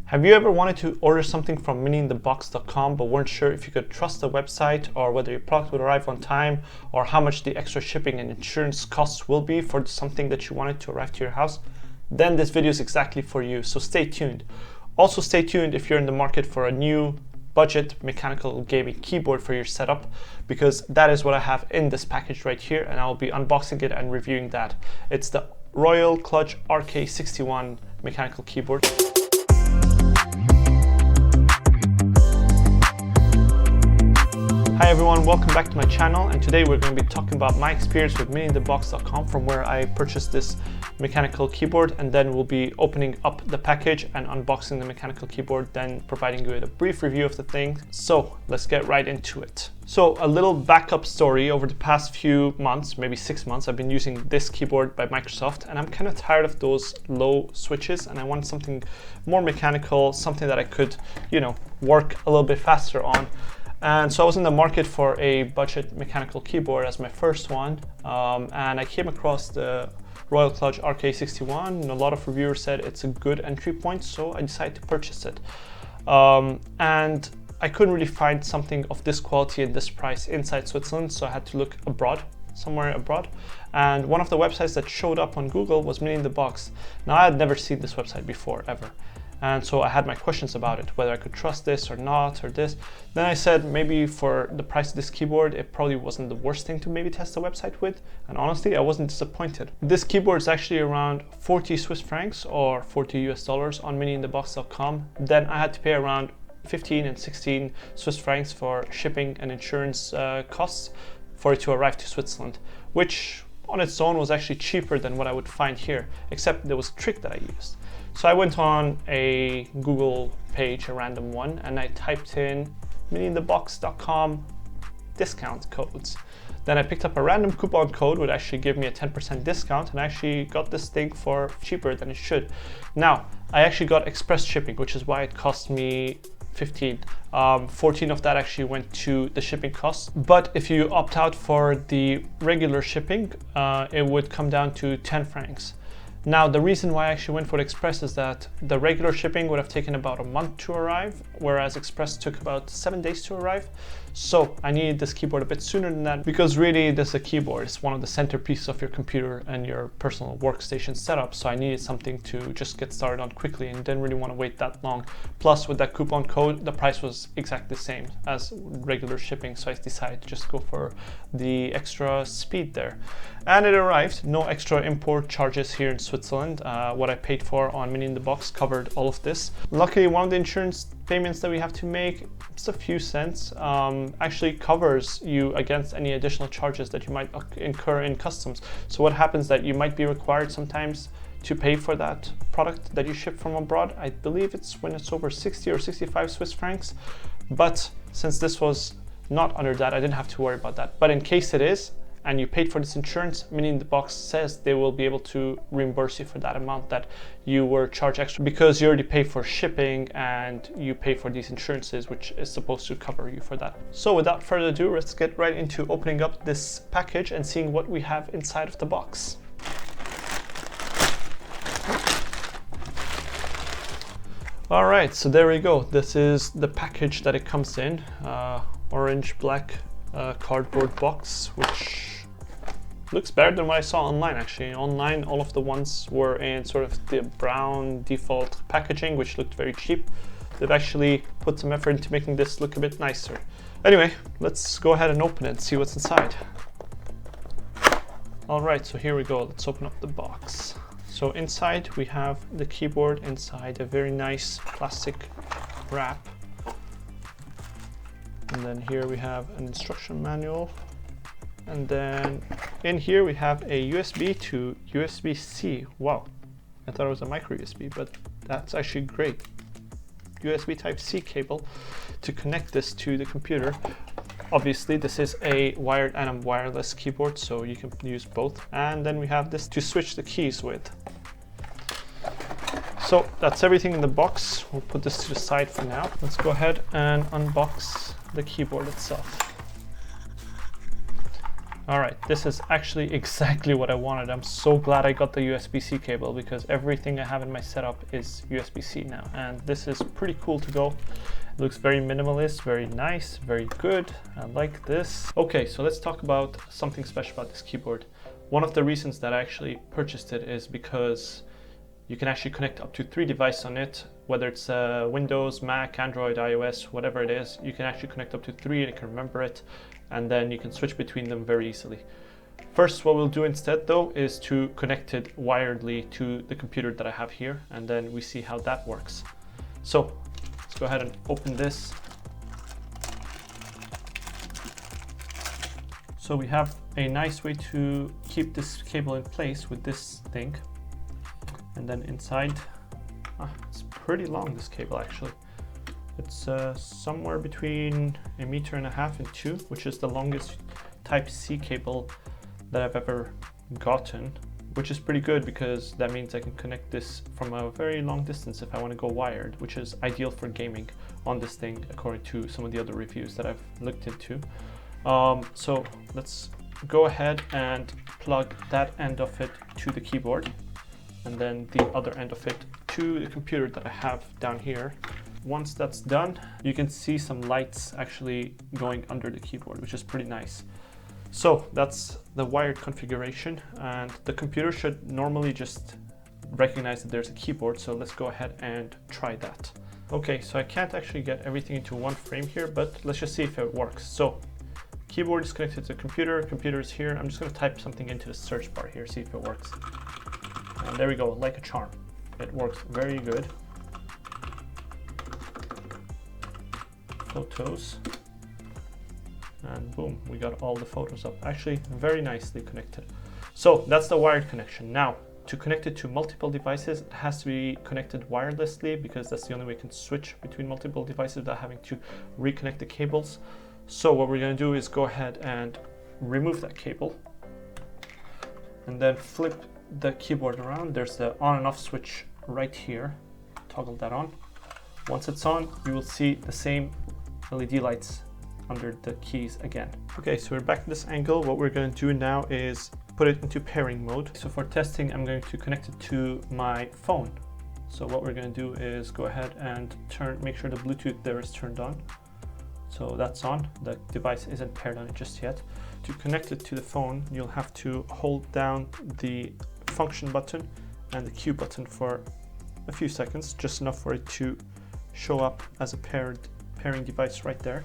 Have you ever wanted to order something from miniinthebox.com but weren't sure if you could trust the website or whether your product would arrive on time or how much the extra shipping and insurance costs will be for something that you wanted to arrive to your house? Then this video is exactly for you, so stay tuned. Also stay tuned if you're in the market for a new budget mechanical gaming keyboard for your setup, because that is what I have in this package right here, and I'll be unboxing it and reviewing that. It's the Royal Kludge RK61 mechanical keyboard. Hi everyone, welcome back to my channel, and today we're going to be talking about my experience with miniinthebox.com, from where I purchased this mechanical keyboard, and then we'll be opening up the package and unboxing the mechanical keyboard, then providing you with a brief review of the thing. So let's get right into it. So a little backup story: over the past few months, maybe 6 months, I've been using this keyboard by Microsoft, and I'm kind of tired of those low switches, and I want something more mechanical, something that I could, work a little bit faster on. And so I was in the market for a budget mechanical keyboard as my first one, and I came across the Royal Kludge RK61, and a lot of reviewers said it's a good entry point, so I decided to purchase it. And I couldn't really find something of this quality and this price inside Switzerland, so I had to look abroad, somewhere abroad. And one of the websites that showed up on Google was miniinthebox. Now, I had never seen this website before, ever. And so I had my questions about it, whether I could trust this or not, or this. Then I said maybe for the price of this keyboard, it probably wasn't the worst thing to maybe test the website with. And honestly, I wasn't disappointed. This keyboard is actually around 40 Swiss francs or 40 US dollars on miniinthebox.com. Then I had to pay around 15 and 16 Swiss francs for shipping and insurance costs for it to arrive to Switzerland, which on its own was actually cheaper than what I would find here, except there was a trick that I used. So I went on a Google page, a random one, and I typed in miniinthebox.com discount codes. Then I picked up a random coupon code would actually give me a 10% discount, and I actually got this thing for cheaper than it should. Now, I actually got express shipping, which is why it cost me 15. 14 of that actually went to the shipping costs. But if you opt out for the regular shipping, it would come down to 10 francs. Now, the reason why I actually went for Express is that the regular shipping would have taken about a month to arrive, whereas Express took about 7 days to arrive. So I needed this keyboard a bit sooner than that, because really this is a keyboard. It's one of the centerpieces of your computer and your personal workstation setup. So I needed something to just get started on quickly and didn't really want to wait that long. Plus, with that coupon code, the price was exactly the same as regular shipping. So I decided to just go for the extra speed there. And it arrived, no extra import charges here in Switzerland. What I paid for on Miniinthebox covered all of this. Luckily, one of the insurance payments that we have to make, it's a few cents, actually covers you against any additional charges that you might incur in customs. So what happens that you might be required sometimes to pay for that product that you ship from abroad. I believe it's when it's over 60 or 65 Swiss francs. But since this was not under that, I didn't have to worry about that. But in case it is, and you paid for this insurance, Miniinthebox says they will be able to reimburse you for that amount that you were charged extra, because you already pay for shipping and you pay for these insurances, which is supposed to cover you for that. So without further ado, let's get right into opening up this package and seeing what we have inside of the box. All right, so there we go. This is the package that it comes in. Orange black cardboard box, which looks better than what I saw online. Actually, online all of the ones were in sort of the brown default packaging, which looked very cheap. They've actually put some effort into making this look a bit nicer. Anyway, let's go ahead and open it and see what's inside. All right, so here we go. Let's open up the box. So inside we have the keyboard inside a very nice plastic wrap. And then here we have an instruction manual. And then in here we have a USB to USB-C. Wow, I thought it was a micro USB, but that's actually great. USB Type-C cable to connect this to the computer. Obviously, this is a wired and a wireless keyboard, so you can use both. And then we have this to switch the keys with. So that's everything in the box. We'll put this to the side for now. Let's go ahead and unbox the keyboard itself. All right, this is actually exactly what I wanted. I'm so glad I got the USB-C cable because everything I have in my setup is USB-C now. And this is pretty cool to go. It looks very minimalist, very nice, very good. I like this. Okay, so let's talk about something special about this keyboard. One of the reasons that I actually purchased it is because you can actually connect up to 3 devices on it, whether it's Windows, Mac, Android, iOS, whatever it is. You can actually connect up to 3 and it can remember it, and then you can switch between them very easily. First, what we'll do instead though is to connect it wiredly to the computer that I have here, and then we see how that works. So let's go ahead and open this. So we have a nice way to keep this cable in place with this thing. And then inside, it's pretty long, this cable actually. It's somewhere between 1.5 meters and 2, which is the longest Type-C cable that I've ever gotten, which is pretty good because that means I can connect this from a very long distance if I want to go wired, which is ideal for gaming on this thing according to some of the other reviews that I've looked into. So let's go ahead and plug that end of it to the keyboard, and then the other end of it to the computer that I have down here. Once that's done, you can see some lights actually going under the keyboard, which is pretty nice. So that's the wired configuration, and the computer should normally just recognize that there's a keyboard. So let's go ahead and try that. Okay, so I can't actually get everything into one frame here, but let's just see if it works. So keyboard is connected to the computer, computer is here. I'm just going to type something into the search bar here, see if it works. And there we go, like a charm. It works very good. Photos. And boom, we got all the photos up. Actually, very nicely connected. So that's the wired connection. Now, to connect it to multiple devices, it has to be connected wirelessly because that's the only way you can switch between multiple devices without having to reconnect the cables. So what we're going to do is go ahead and remove that cable and then flip the keyboard around. There's the on and off switch right here. Toggle that on. Once it's on, you will see the same LED lights under the keys again. Okay, so we're back to this angle. What we're going to do now is put it into pairing mode. So for testing, I'm going to connect it to my phone. So what we're going to do is go ahead and make sure the Bluetooth there is turned on. So that's on. The device isn't paired on it just yet. To connect it to the phone, you'll have to hold down the function button and the Q button for a few seconds, just enough for it to show up as a pairing device right there.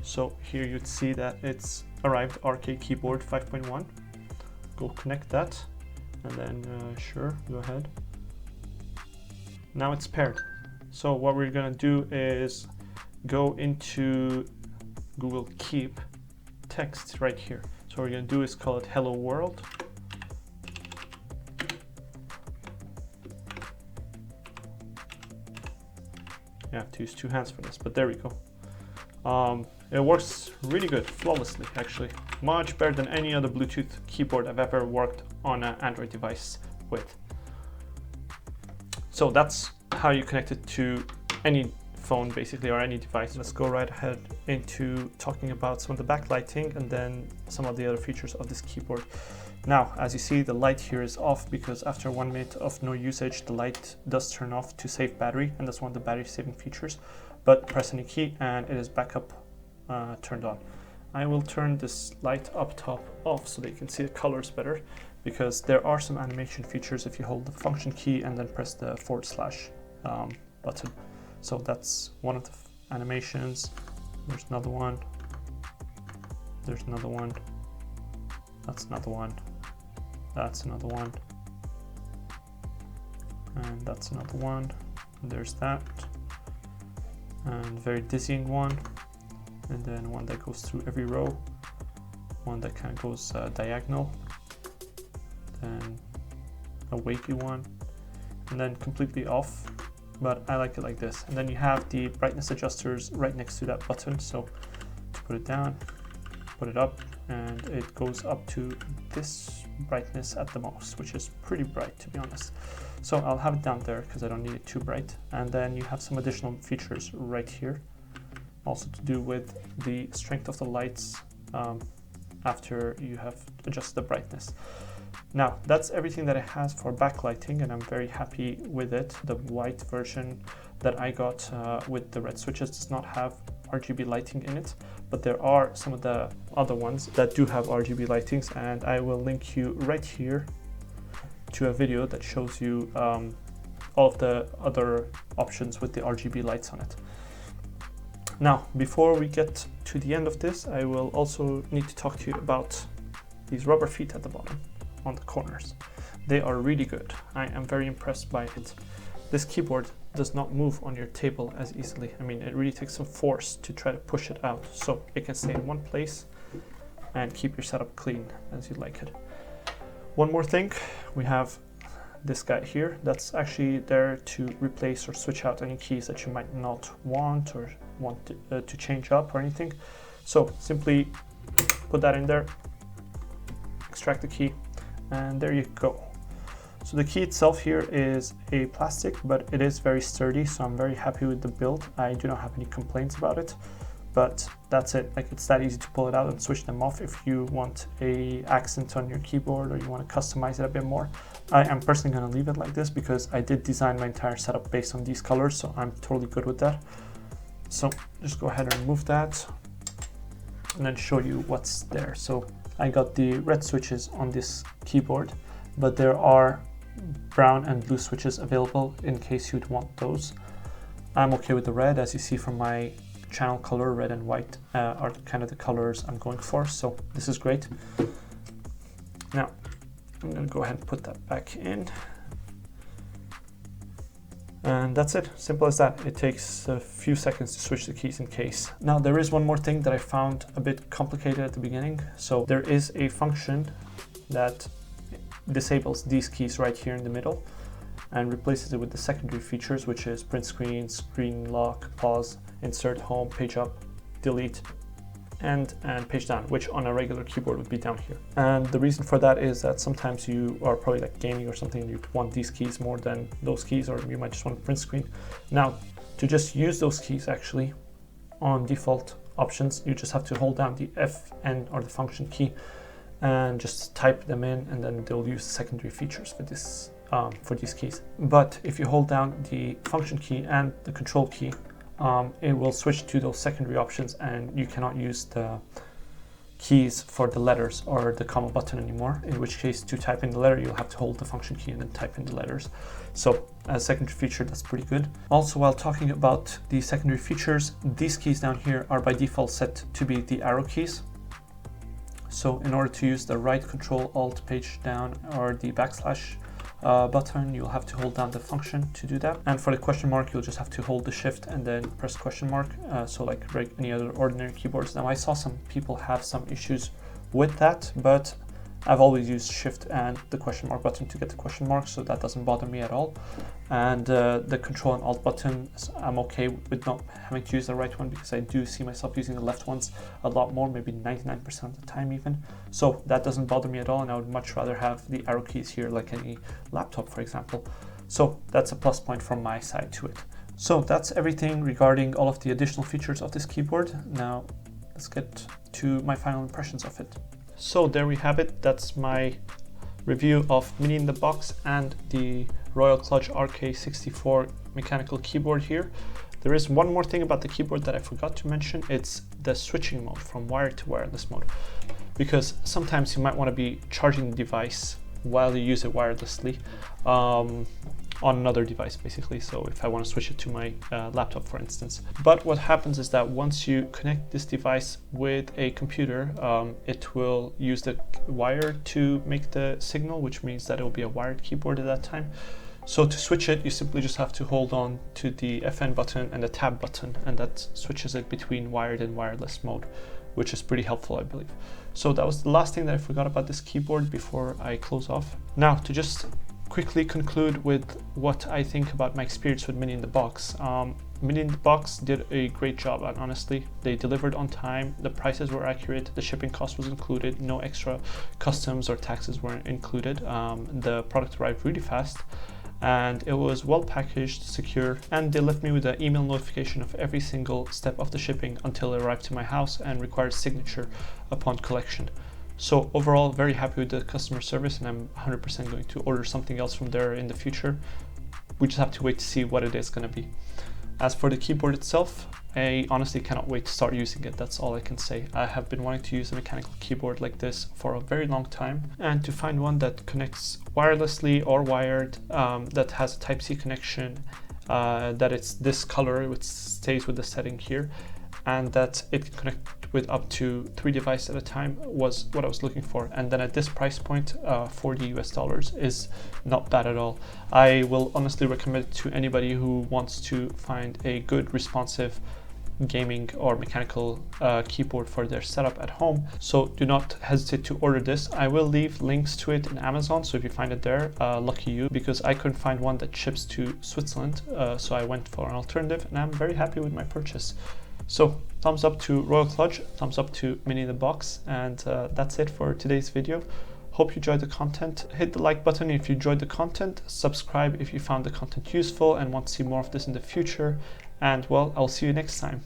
So here you'd see that it's arrived, RK keyboard 5.1. Go connect that, and then sure, go ahead. Now it's paired. So what we're gonna do is go into Google Keep text right here. So what we're gonna do is call it Hello World. You have to use 2 hands for this, but there we go. It works really good, flawlessly actually. Much better than any other Bluetooth keyboard I've ever worked on an Android device with. So that's how you connect it to any phone basically, or any device. Let's go right ahead into talking about some of the backlighting and then some of the other features of this keyboard. Now, as you see, the light here is off because after 1 minute of no usage, the light does turn off to save battery, and that's one of the battery saving features. But press any key and it is back up, turned on. I will turn this light up top off so that you can see the colors better, because there are some animation features if you hold the function key and then press the / button. So that's one of the animations. There's another one. There's another one. That's another one. That's another one. And that's another one. And there's that. And very dizzying one. And then one that goes through every row. One that kind of goes diagonal. Then a wavy one. And then completely off. But I like it like this. And then you have the brightness adjusters right next to that button. So to put it down, put it up, and it goes up to this brightness at the most, which is pretty bright to be honest. So I'll have it down there because I don't need it too bright. And then you have some additional features right here, also to do with the strength of the lights. after you have adjusted the brightness. Now, that's everything that it has for backlighting, and I'm very happy with it. The white version that I got with the red switches does not have RGB lighting in it, but there are some of the other ones that do have RGB lightings, and I will link you right here to a video that shows you all of the other options with the RGB lights on it. Now, before we get to the end of this, I will also need to talk to you about these rubber feet at the bottom on the corners. They are really good. I am very impressed by it. This keyboard does not move on your table as easily. I mean, it really takes some force to try to push it out, so it can stay in one place and keep your setup clean as you like it. One more thing, we have this guy here that's actually there to replace or switch out any keys that you might not want or want to change up or anything. So simply put that in there, extract the key, and there you go. So the key itself here is a plastic, but it is very sturdy, so I'm very happy with the build. I do not have any complaints about it, but that's it. Like, it's that easy to pull it out and switch them off if you want a accent on your keyboard or you want to customize it a bit more. I am personally going to leave it like this because I did design my entire setup based on these colors, so I'm totally good with that. So just go ahead and remove that and then show you what's there. So I got the red switches on this keyboard, but there are brown and blue switches available in case you'd want those. I'm okay with the red. As you see from my channel color, red and white are kind of the colors I'm going for, so this is great. Now I'm going to go ahead and put that back in, and that's it. Simple as that. It takes a few seconds to switch the keys in case. Now, there is one more thing that I found a bit complicated at the beginning. So there is a function that disables these keys right here in the middle and replaces it with the secondary features, which is print screen, screen lock, pause, insert, home, page up, delete, and page down, which on a regular keyboard would be down here. And the reason for that is that sometimes you are probably like gaming or something and you want these keys more than those keys, or you might just want print screen. Now, to just use those keys actually on default options, you just have to hold down the FN or the function key and just type them in, and then they'll use secondary features for this for these keys. But if you hold down the function key and the control key, it will switch to those secondary options, and you cannot use the keys for the letters or the comma button anymore, in which case to type in the letter you'll have to hold the function key and then type in the letters. So as a secondary feature, that's pretty good. Also, while talking about the secondary features, these keys down here are by default set to be the arrow keys. So in order to use the right control alt page down or the backslash button, you'll have to hold down the function to do that. And for the question mark, you'll just have to hold the shift and then press question mark. So like any other ordinary keyboards. Now, I saw some people have some issues with that, but I've always used shift and the question mark button to get the question mark, so that doesn't bother me at all. And the control and alt buttons, I'm okay with not having to use the right one, because I do see myself using the left ones a lot more, maybe 99% of the time even. So that doesn't bother me at all, and I would much rather have the arrow keys here like any laptop, for example. So that's a plus point from my side to it. So that's everything regarding all of the additional features of this keyboard. Now let's get to my final impressions of it. So there we have it. That's my review of Mini in the Box and the Royal Kludge RK61 mechanical keyboard here. There is one more thing about the keyboard that I forgot to mention. It's the switching mode from wired to wireless mode, because sometimes you might want to be charging the device while you use it wirelessly on another device, basically. So if I want to switch it to my laptop, for instance. But what happens is that once you connect this device with a computer, it will use the wire to make the signal, which means that it will be a wired keyboard at that time. So to switch it, you simply just have to hold on to the FN button and the tab button, and that switches it between wired and wireless mode, which is pretty helpful, I believe. So that was the last thing that I forgot about this keyboard before I close off. Now, to just quickly conclude with what I think about my experience with Mini in the Box. Mini in the Box did a great job, and honestly, they delivered on time. The prices were accurate, the shipping cost was included, no extra customs or taxes were included. The product arrived really fast, and it was well packaged, secure, and they left me with an email notification of every single step of the shipping until it arrived to my house and required signature upon collection. So overall, very happy with the customer service, and I'm 100% going to order something else from there in the future. We just have to wait to see what it is going to be. As for the keyboard itself, I honestly cannot wait to start using it. That's all I can say. I have been wanting to use a mechanical keyboard like this for a very long time, and to find one that connects wirelessly or wired, that has a Type-C connection, that it's this color, which stays with the setting here, and that it can connect with up to 3 devices at a time was what I was looking for. And then at this price point, $40 US is not bad at all. I will honestly recommend it to anybody who wants to find a good, responsive gaming or mechanical keyboard for their setup at home. So do not hesitate to order this. I will leave links to it in Amazon, so if you find it there, lucky you, because I couldn't find one that ships to Switzerland, so I went for an alternative, and I'm very happy with my purchase. So thumbs up to Royal Kludge, thumbs up to Mini in the Box, and that's it for today's video. Hope you enjoyed the content. Hit the like button if you enjoyed the content, subscribe if you found the content useful and want to see more of this in the future, and well, I'll see you next time.